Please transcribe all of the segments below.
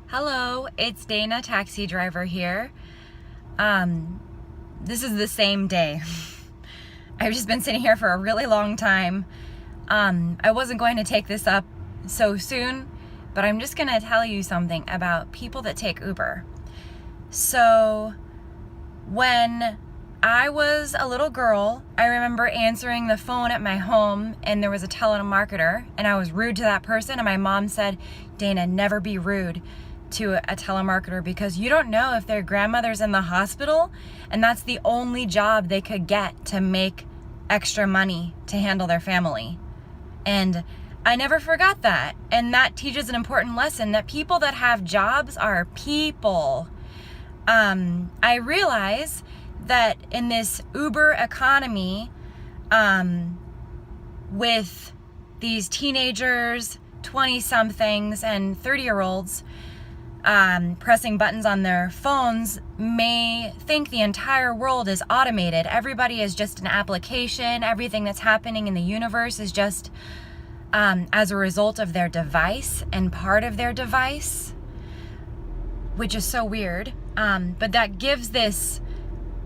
Hello, it's Dana, taxi driver here. This is the same day. I've just been sitting here for a really long time. I wasn't going to take this up so soon, but I'm just going to tell you something about people that take Uber. So, when I was a little girl, I remember answering the phone at my home and there was a telemarketer and I was rude to that person, and my mom said, "Dana, never be rude to a telemarketer because you don't know if their grandmother's in the hospital and that's the only job they could get to make extra money to handle their family." And I never forgot that. And that teaches an important lesson that people that have jobs are people. I realize that in this Uber economy, with these teenagers, 20-somethings, and 30-year-olds pressing buttons on their phones, may think the entire world is automated. Everybody is just an application. Everything that's happening in the universe is just as a result of their device and part of their device, which is so weird. But that gives this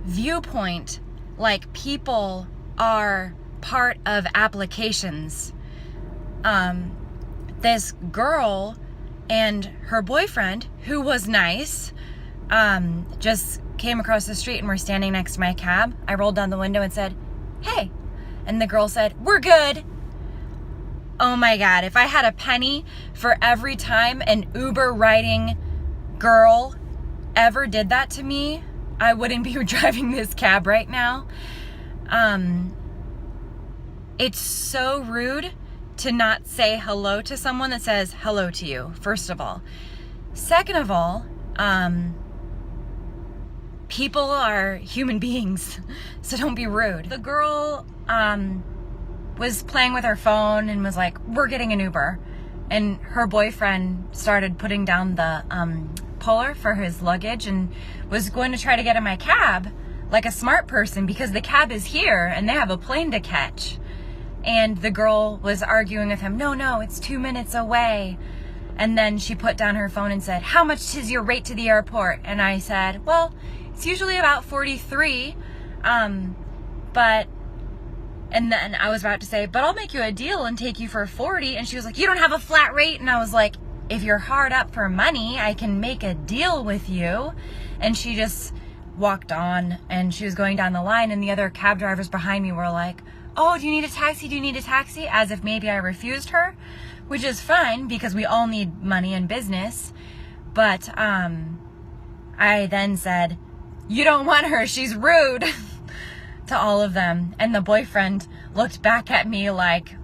viewpoint like people are part of applications. This girl and her boyfriend, who was nice, just came across the street and were standing next to my cab. I rolled down the window and said, "Hey." And the girl said, "We're good." Oh my God, if I had a penny for every time an Uber riding girl ever did that to me, I wouldn't be driving this cab right now. It's so rude to not say hello to someone that says hello to you, first of all. Second of all, people are human beings, so don't be rude. The girl was playing with her phone and was like, "We're getting an Uber." And her boyfriend started putting down the puller for his luggage and was going to try to get in my cab like a smart person because the cab is here and they have a plane to catch. And the girl was arguing with him, no, it's 2 minutes away. And then she put down her phone and said, "How much is your rate to the airport?" And I said, "Well, it's usually about 43. And then I was about to say, "But I'll make you a deal and take you for 40. And she was like, "You don't have a flat rate." And I was like, "If you're hard up for money, I can make a deal with you." And she just walked on and she was going down the line, and the other cab drivers behind me were like, "Oh, do you need a taxi? Do you need a taxi?" As if maybe I refused her, which is fine because we all need money in business. But I then said, "You don't want her, she's rude," to all of them. And the boyfriend looked back at me like,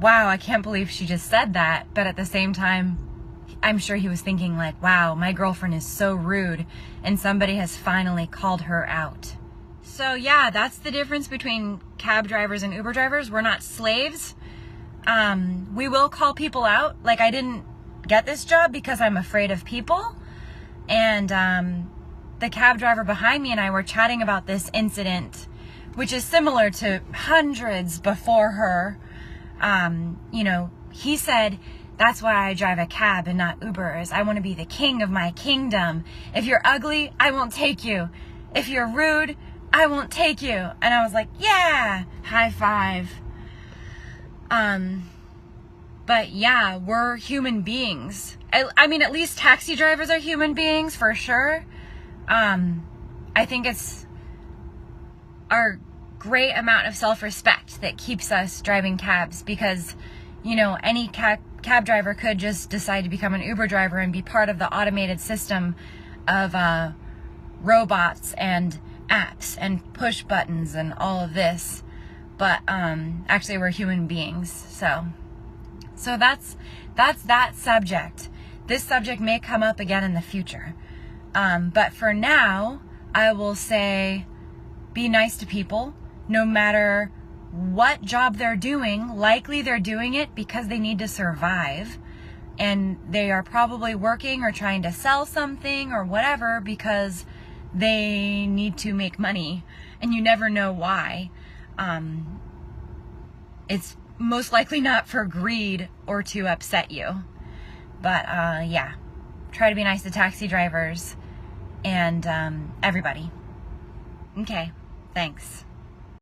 "Wow, I can't believe she just said that." But at the same time, I'm sure he was thinking like, "Wow, my girlfriend is so rude and somebody has finally called her out." So yeah, that's the difference between cab drivers and Uber drivers. We're not slaves. We will call people out. Like, I didn't get this job because I'm afraid of people. And the cab driver behind me and I were chatting about this incident, which is similar to hundreds before her. He said, "That's why I drive a cab and not Ubers. I want to be the king of my kingdom. If you're ugly, I won't take you. If you're rude, I won't take you." And I was like, yeah, high five. But yeah, we're human beings. I mean, at least taxi drivers are human beings for sure. I think it's our great amount of self-respect that keeps us driving cabs because, any cab driver could just decide to become an Uber driver and be part of the automated system of robots and apps and push buttons and all of this. But actually we're human beings. So that's that subject. This subject may come up again in the future. But for now, I will say be nice to people no matter what job they're doing. Likely they're doing it because they need to survive, and they are probably working or trying to sell something or whatever because they need to make money, and you never know why. It's most likely not for greed or to upset you. But yeah, try to be nice to taxi drivers and everybody. Okay, thanks.